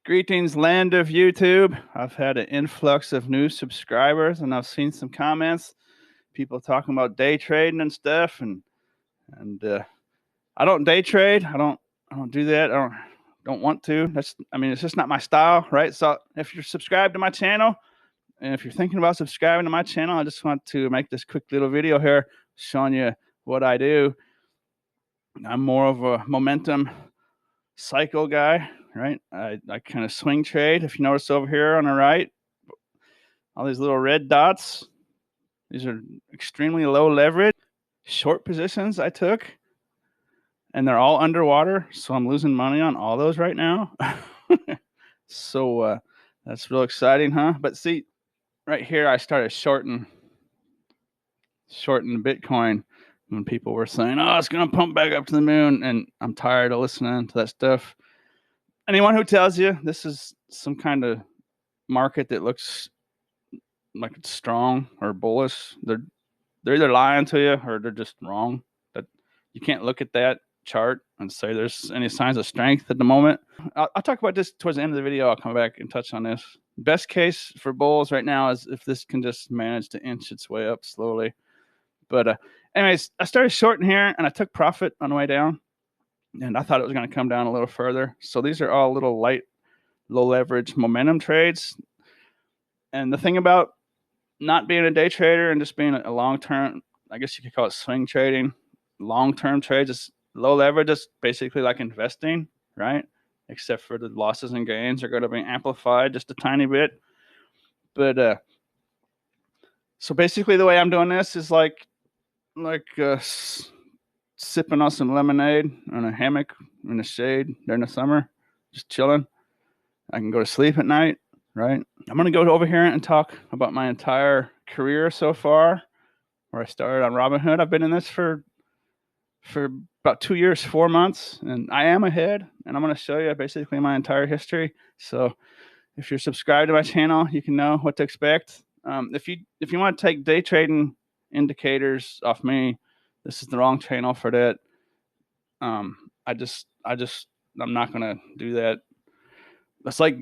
Greetings, land of YouTube. I've had an influx of new subscribers, and I've seen some comments, people talking about day trading and stuff. And I don't day trade. I don't do that. I don't want to. It's just not my style, right? So if you're subscribed to my channel, and if you're thinking about subscribing to my channel, I just want to make this quick little video here showing you what I do. I'm more of a momentum cycle guy, right? I kind of swing trade. If you notice over here on the right, all these little red dots, these are extremely low leverage short positions I took, and they're all underwater, so I'm losing money on all those right now. So that's real exciting, huh? But see, right here I started shorting Bitcoin when people were saying, oh, it's going to pump back up to the moon, and I'm tired of listening to that stuff. Anyone who tells you this is some kind of market that looks like it's strong or bullish, they're either lying to you or they're just wrong. That you can't look at that chart and say there's any signs of strength at the moment. I'll talk about this towards the end of the video. I'll come back and touch on this. Best case for bulls right now is if this can just manage to inch its way up slowly. But anyways, I started shorting here and I took profit on the way down, and I thought it was going to come down a little further. So these are all little light, low leverage momentum trades. And the thing about not being a day trader and just being a long-term, I guess you could call it swing trading, long-term trades, is low leverage. Is basically like investing, right? Except for the losses and gains are going to be amplified just a tiny bit. But so basically the way I'm doing this is like sipping on some lemonade on a hammock in the shade during the summer, just chilling. I can go to sleep at night, right? I'm going to go over here and talk about my entire career so far, where I started on Robinhood. I've been in this for about 2 years, 4 months, and I am ahead, and I'm going to show you basically my entire history. So if you're subscribed to my channel, you can know what to expect. If you want to take day trading indicators off me, this is the wrong channel for that. I'm not going to do that. It's like,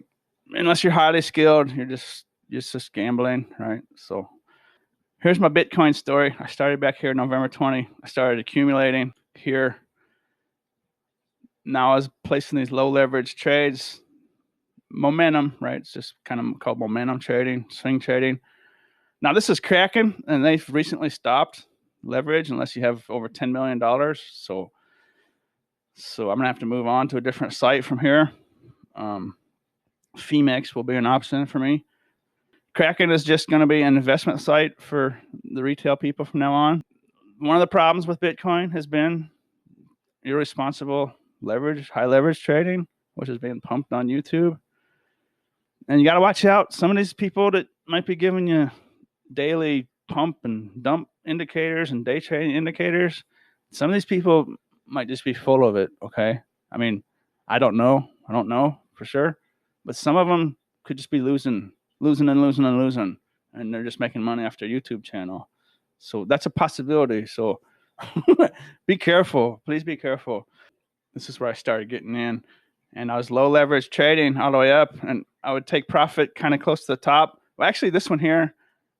unless you're highly skilled, you're just gambling, right? So here's my Bitcoin story. I started back here November 20. I started accumulating here. Now I was placing these low leverage trades, momentum, right? It's just kind of called momentum trading, swing trading. Now this is cracking, and they've recently stopped leverage unless you have over $10 million. So I'm gonna have to move on to a different site from here. Femex will be an option for me. Kraken is just going to be an investment site for the retail people from now on. One of the problems with Bitcoin has been irresponsible leverage, high leverage trading, which is being pumped on YouTube. And you got to watch out. Some of these people that might be giving you daily pump and dump indicators and day trading indicators, some of these people might just be full of it, okay? I mean, I don't know for sure, but some of them could just be losing, and they're just making money off their YouTube channel. So that's a possibility. So be careful. Please be careful. This is where I started getting in, and I was low leverage trading all the way up, and I would take profit kind of close to the top. Well, actually, this one here,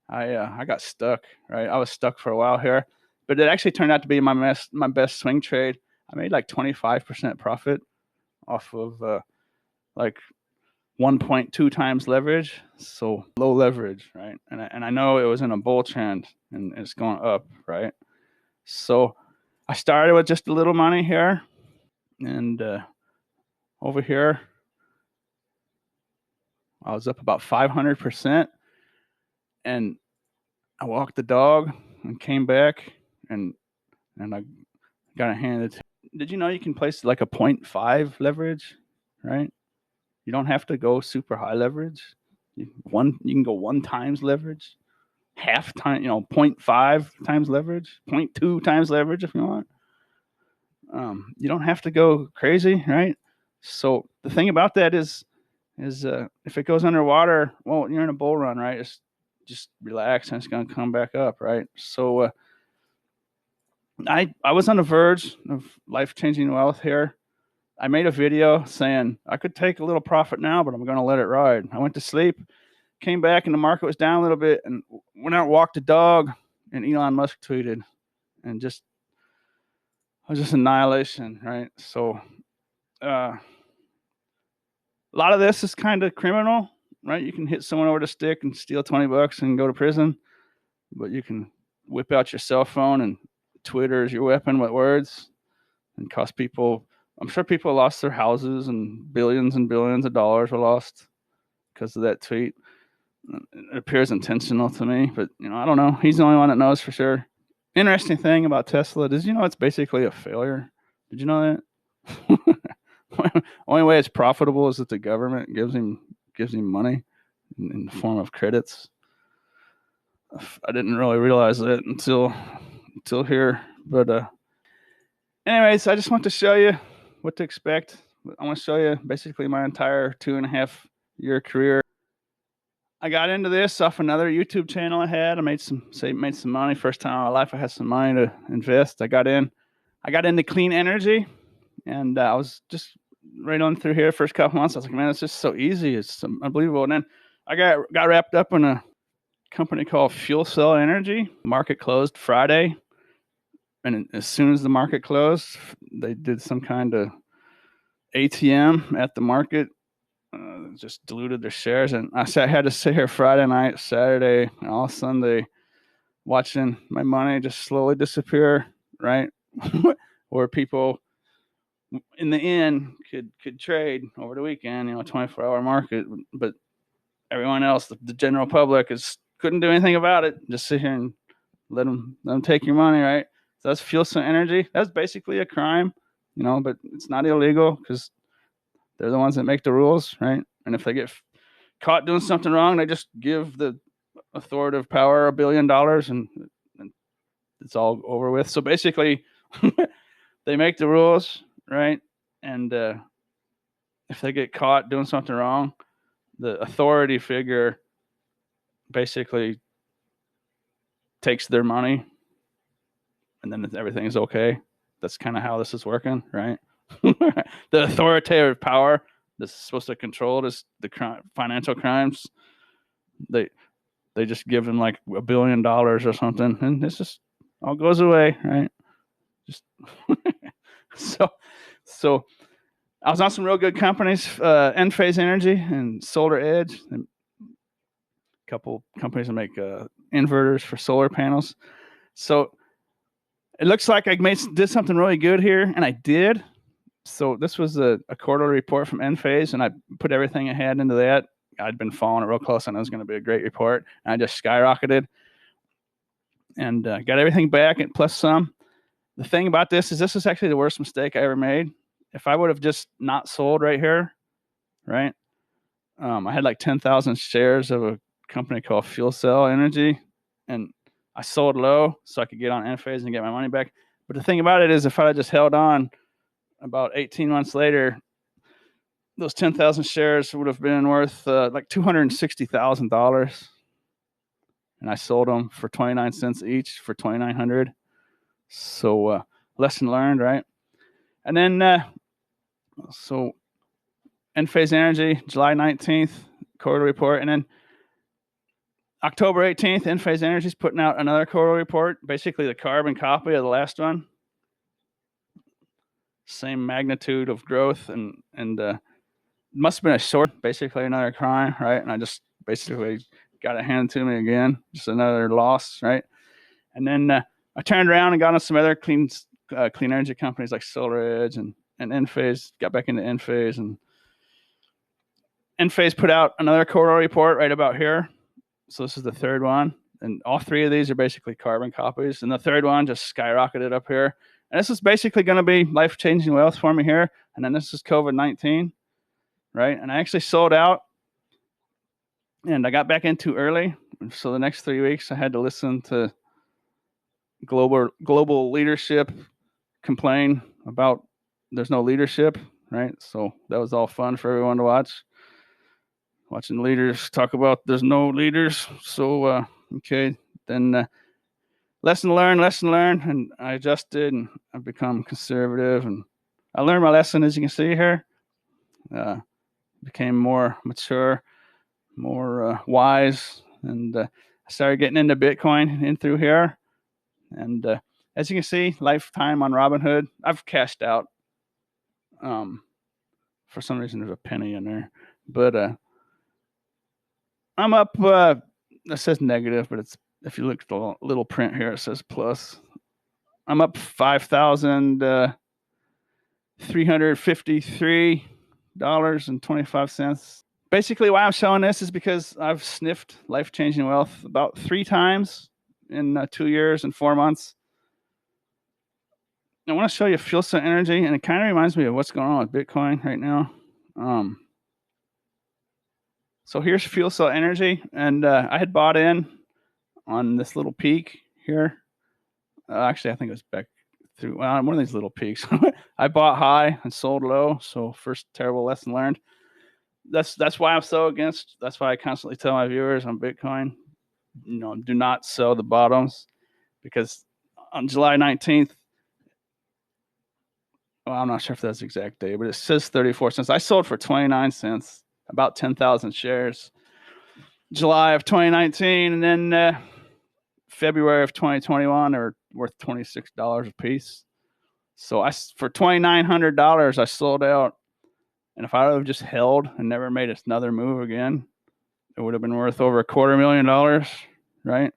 I got stuck, right? I was stuck for a while here, but it actually turned out to be my best swing trade. I made like 25% profit off of like 1.2 times leverage. So low leverage, right? And I know it was in a bull trend and it's going up, right? So I started with just a little money here, and over here I was up about 500%, and I walked the dog and came back, and I got a hand. Did you know you can place like a 0.5 leverage, right? You don't have to go super high leverage. You can go 1 times leverage, half time, 0.5 times leverage, 0.2 times leverage if you want. You don't have to go crazy, right? So the thing about that is if it goes underwater, well, you're in a bull run, right? Just relax and it's going to come back up, right? So I was on the verge of life-changing wealth here, I made a video saying I could take a little profit now, but I'm going to let it ride. I went to sleep, came back, and the market was down a little bit, and went out and walked the dog, and Elon Musk tweeted, and just it was just annihilation, right? So a lot of this is kind of criminal, right? You can hit someone over the stick and steal $20 and go to prison, but you can whip out your cell phone and Twitter is your weapon with words and cost people. I'm sure people lost their houses and billions of dollars were lost because of that tweet. It appears intentional to me, but I don't know. He's the only one that knows for sure. Interesting thing about Tesla is, it's basically a failure. Did you know that? Only way it's profitable is that the government gives him money in the form of credits. I didn't really realize that until here, but anyways, I just want to show you what to expect. I want to show you basically my entire 2.5-year career. I got into this off another YouTube channel I had. I made some money. First time in my life I had some money to invest. I got into clean energy, and I was just right on through here first couple months. I was like, man, it's just so easy. It's unbelievable. And then I got wrapped up in a company called Fuel Cell Energy. The market closed Friday, and as soon as the market closed, they did some kind of ATM at the market. Just diluted their shares, and I had to sit here Friday night, Saturday, and all Sunday, watching my money just slowly disappear. Right, where people in the end could trade over the weekend, 24-hour market, but everyone else, the general public, couldn't do anything about it. Just sit here and let them take your money, right? So that's Fuel Cell Energy. That's basically a crime, but it's not illegal because they're the ones that make the rules, right? And if they get caught doing something wrong, they just give the authoritative power $1 billion, and it's all over with. So basically, they make the rules, right? And if they get caught doing something wrong, the authority figure basically takes their money, and then everything's okay. That's kind of how this is working, right? The authoritative power that's supposed to control the financial crimes, they just give them like $1 billion or something, and this just all goes away, right? Just so I was on some real good companies, Enphase Energy and Solar Edge, and a couple companies that make inverters for solar panels. So it looks like I did something really good here, and I did. So this was a quarterly report from Enphase, and I put everything I had into that. I'd been following it real close, and it was going to be a great report, and I just skyrocketed and got everything back and plus some. The thing about this is actually the worst mistake I ever made. If I would have just not sold right here, right? I had like 10,000 shares of a company called Fuel Cell Energy, and I sold low so I could get on Enphase and get my money back. But the thing about it is, if I had just held on, about 18 months later, those 10,000 shares would have been worth like $260,000, and I sold them for 29 cents each for $2,900. So lesson learned, right? And then so Enphase Energy, July 19th, quarterly report, and then October 18th, Enphase Energy is putting out another quarterly report, basically the carbon copy of the last one. Same magnitude of growth, and must have been a short, basically another crime, right? And I just basically got it handed to me again, just another loss, right? And then I turned around and got on some other clean energy companies like Solar Edge and Enphase, got back into Enphase, and Enphase put out another quarterly report right about here. So this is the third one, and all three of these are basically carbon copies, and the third one just skyrocketed up here. And this is basically going to be life-changing wealth for me here. And then this is COVID-19, right? And I actually sold out, and I got back in too early. So the next 3 weeks, I had to listen to global leadership complain about there's no leadership, right? So that was all fun for everyone to watch. Watching leaders talk about there's no leaders. So, okay, then lesson learned, and I adjusted, and I've become conservative, and I learned my lesson, as you can see here. Became more mature, more wise, and I started getting into Bitcoin in through here. And as you can see, lifetime on Robinhood, I've cashed out. For some reason, there's a penny in there, but I'm up. It says negative, but it's if you look at the little print here, it says plus. I'm up $5,353.25. Basically, why I'm showing this is because I've sniffed life-changing wealth about 3 times in 2 years and 4 months. I want to show you fuel cell energy, and it kind of reminds me of what's going on with Bitcoin right now. So here's fuel cell energy, and I had bought in on this little peak here. Actually, I think it was back through one of these little peaks. I bought high and sold low. So first terrible lesson learned. That's why I'm so against. That's why I constantly tell my viewers on Bitcoin, do not sell the bottoms, because on July 19th, well, I'm not sure if that's the exact day, but it says 34 cents. I sold for 29 cents, about 10,000 shares, July of 2019, and then February of 2021 are worth $26 a piece. So for $2,900, I sold out. And if I would have just held and never made another move again, it would have been worth over $250,000, right?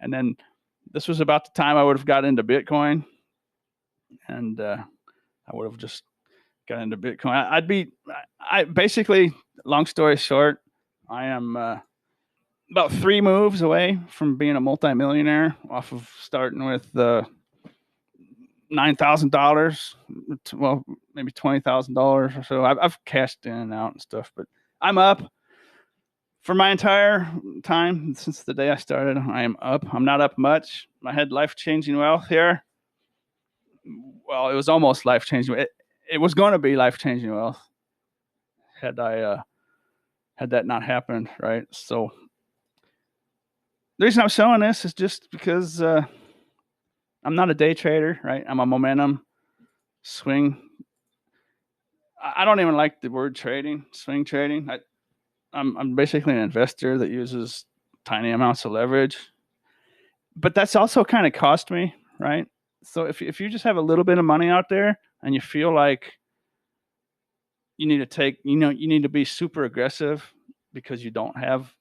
And then this was about the time I would have got into Bitcoin, and I would have just got into Bitcoin. I basically, long story short, I am about 3 moves away from being a multimillionaire off of starting with $9,000, well, maybe $20,000 or so. I've cashed in and out and stuff, but I'm up for my entire time since the day I started. I am up. I'm not up much. I had life-changing wealth here. Well, it was almost life-changing. It was going to be life-changing wealth had that not happened, right? So the reason I'm showing this is just because I'm not a day trader, right? I'm a momentum swing. I don't even like the word trading, swing trading. I'm basically an investor that uses tiny amounts of leverage, but that's also kind of cost me, right? So if you just have a little bit of money out there and you feel like you need to be super aggressive because you don't have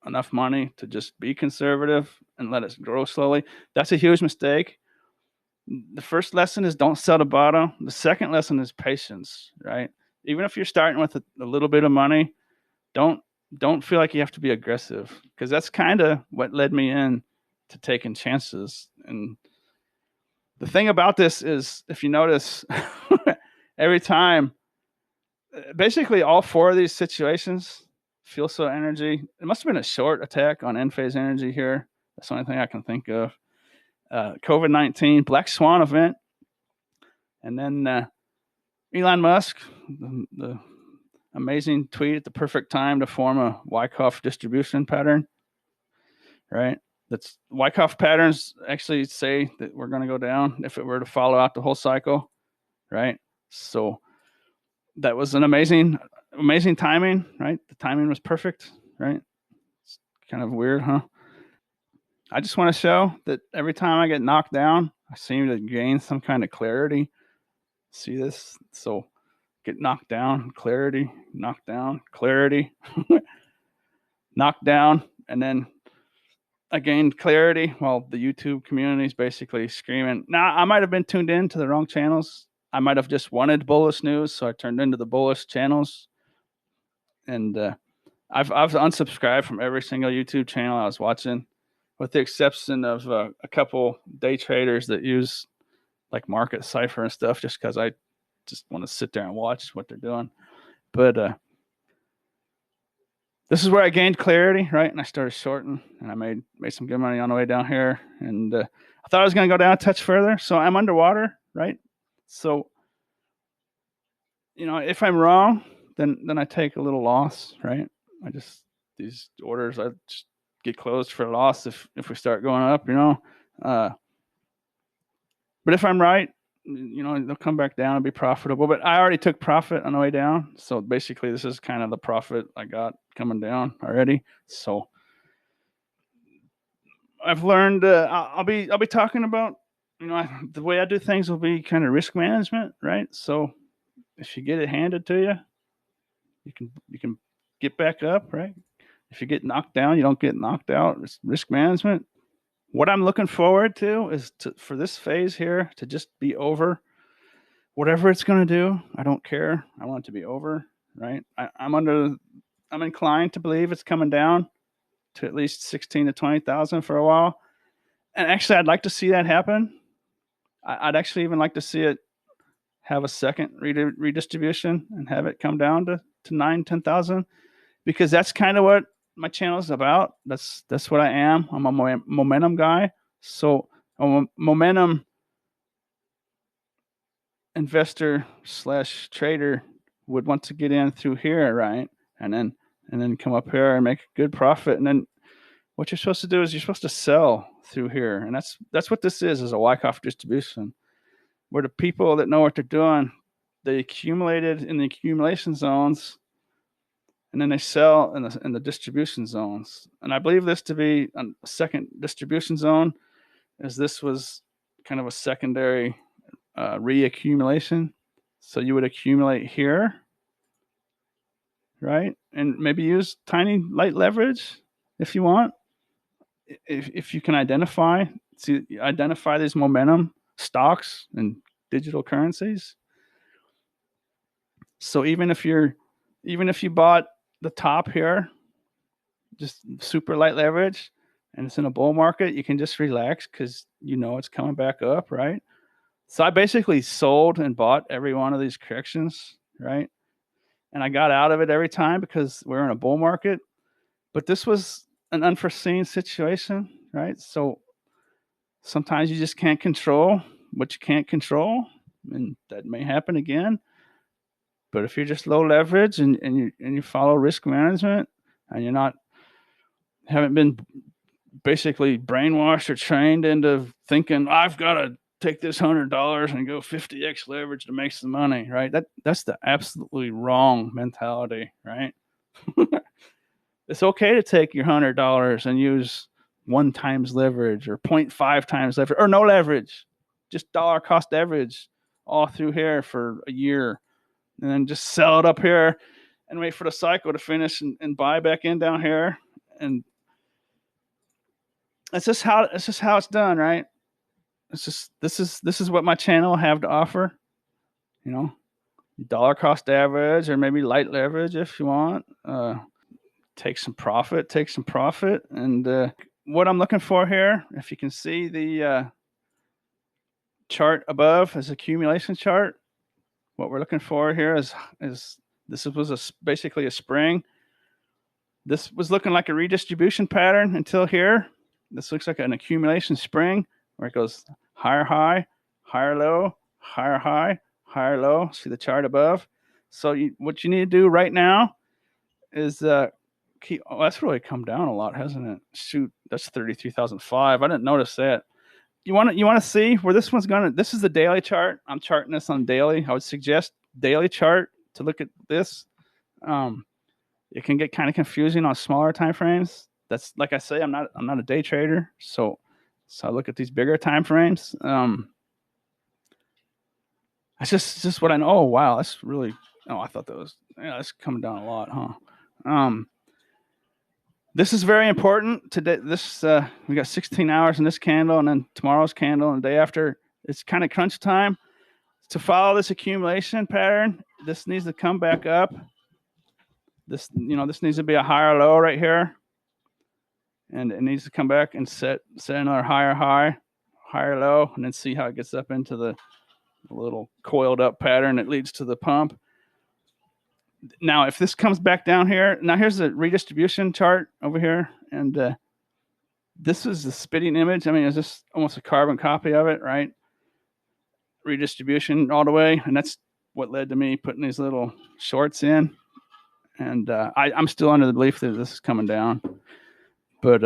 enough money to just be conservative and let it grow slowly, that's a huge mistake. The first lesson is don't sell the bottom. The second lesson is patience, right? Even if you're starting with a little bit of money, don't feel like you have to be aggressive, because that's kind of what led me in to taking chances. And the thing about this is, if you notice, every time, basically all 4 of these situations, fuel cell energy, it must have been a short attack on Enphase Energy here. That's the only thing I can think of. COVID-19, Black Swan event, and then Elon Musk, the amazing tweet at the perfect time to form a Wyckoff distribution pattern, right? That's Wyckoff patterns actually say that we're going to go down if it were to follow out the whole cycle, right? So that was an amazing timing, right? The timing was perfect, right? It's kind of weird, huh? I just want to show that every time I get knocked down, I seem to gain some kind of clarity. See this? So get knocked down, clarity, knocked down, clarity, knocked down, and then I gained clarity while the YouTube community is basically screaming. Now, I might have been tuned in to the wrong channels. I might have just wanted bullish news, so I turned into the bullish channels. And I've unsubscribed from every single YouTube channel I was watching, with the exception of a couple day traders that use like Market Cipher and stuff, just because I just want to sit there and watch what they're doing. But this is where I gained clarity, right? And I started shorting, and I made some good money on the way down here. And I thought I was going to go down a touch further, so I'm underwater, right? So, if I'm wrong, then I take a little loss, right? These orders, I just get closed for a loss if we start going up, But if I'm right, they'll come back down and be profitable. But I already took profit on the way down, so basically this is kind of the profit I got coming down already. So I've learned. I'll be talking about the way I do things will be kind of risk management, right? So if you get it handed to you, you can get back up, right? If you get knocked down, you don't get knocked out. It's risk management. What I'm looking forward to is for this phase here to just be over. Whatever it's going to do, I don't care. I want it to be over, right? I'm inclined to believe it's coming down to at least 16 to 20,000 for a while. And actually, I'd like to see that happen. I'd actually even like to see it have a second redistribution and have it come down to 9, 10,000, because that's kind of what my channel is about. That's what I am. I'm a momentum guy. So a momentum investor / trader would want to get in through here, right? And then come up here and make a good profit. And then what you're supposed to do is you're supposed to sell through here. And that's what this is a Wyckoff distribution, where the people that know what they're doing, they accumulated in the accumulation zones, and then they sell in the distribution zones. And I believe this to be a second distribution zone, as this was kind of a secondary reaccumulation. So you would accumulate here, right? And maybe use tiny light leverage if you want. If you can identify these momentum stocks and digital currencies. So even if you bought the top here, just super light leverage, and it's in a bull market, you can just relax because it's coming back up, right? So I basically sold and bought every one of these corrections, right? And I got out of it every time because we're in a bull market. But this was an unforeseen situation, right? So sometimes you just can't control what you can't control, and that may happen again. But if you're just low leverage and you follow risk management, and haven't been basically brainwashed or trained into thinking I've got to take this $100 and go 50x leverage to make some money, right? That's the absolutely wrong mentality, right? It's okay to take your $100 and use 1 times leverage or 0.5 times leverage or no leverage, just dollar cost average all through here for a year, and then just sell it up here and wait for the cycle to finish and buy back in down here. And it's just how it's done, right? It's just this is what my channel have to offer. Dollar cost average or maybe light leverage if you want. Take some profit. And what I'm looking for here, if you can see the chart above is accumulation chart. What we're looking for here is this was basically a spring. This was looking like a redistribution pattern until here. This looks like an accumulation spring where it goes higher high, higher low, higher high, higher low. See the chart above? So what you need to do right now is that's really come down a lot, hasn't it? Shoot, that's 33,005. I didn't notice that. You want to see where this one's going to. This is the daily chart. I'm charting this on daily. I would suggest daily chart to look at this. It can get kind of confusing on smaller time frames. That's like I say, I'm not a day trader, so I look at these bigger time frames. That's just what I know. Oh wow, that's really. Oh, I thought that's coming down a lot, huh? This is very important today. This we got 16 hours in this candle, and then tomorrow's candle, and the day after. It's kind of crunch time to follow this accumulation pattern. This needs to come back up. This needs to be a higher low right here, and it needs to come back and set another higher high, higher low, and then see how it gets up into the little coiled up pattern that leads to the pump. Now, if this comes back down here, now here's the redistribution chart over here, and this is the spitting image. I mean, it's just almost a carbon copy of it, right? Redistribution all the way, and that's what led to me putting these little shorts in. And I'm still under the belief that this is coming down. But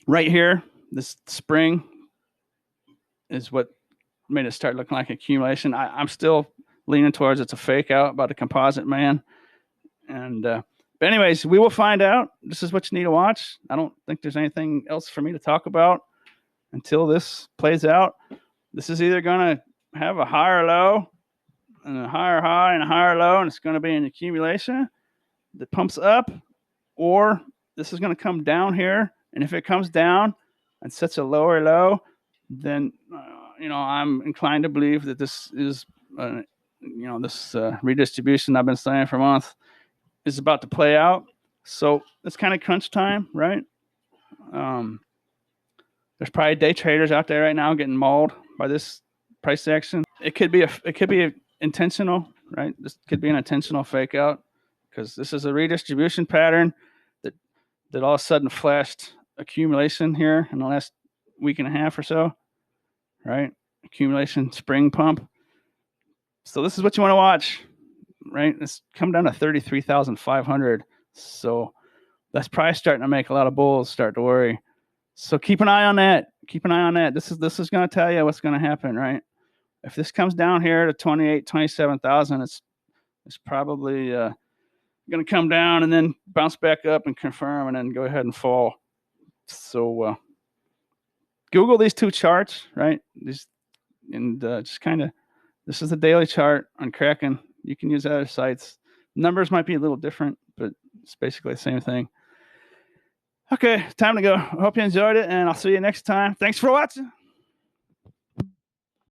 right here, this spring is what made it start looking like accumulation. I'm still leaning towards it's a fake out about a composite man. And but anyways, we will find out. This is what you need to watch. I don't think there's anything else for me to talk about until this plays out. This is either going to have a higher low and a higher high and a higher low, and it's going to be an accumulation that pumps up, or this is going to come down here. And if it comes down and sets a lower low, then I'm inclined to believe that this is this redistribution I've been saying for months is about to play out. So it's kind of crunch time, right? There's probably day traders out there right now getting mauled by this price action. It could be intentional, right? This could be an intentional fake out, because this is a redistribution pattern that all of a sudden flashed accumulation here in the last week and a half or so, right? Accumulation spring pump. So this is what you want to watch, right? It's come down to 33,500. So that's probably starting to make a lot of bulls start to worry. So keep an eye on that. Keep an eye on that. This is going to tell you what's going to happen, right? If this comes down here to 27,000, it's probably going to come down and then bounce back up and confirm and then go ahead and fall. So Google these two charts, right? Just kind of, this is the daily chart on Kraken. You can use other sites. Numbers might be a little different, but it's basically the same thing. Okay, time to go. I hope you enjoyed it, and I'll see you next time. Thanks for watching.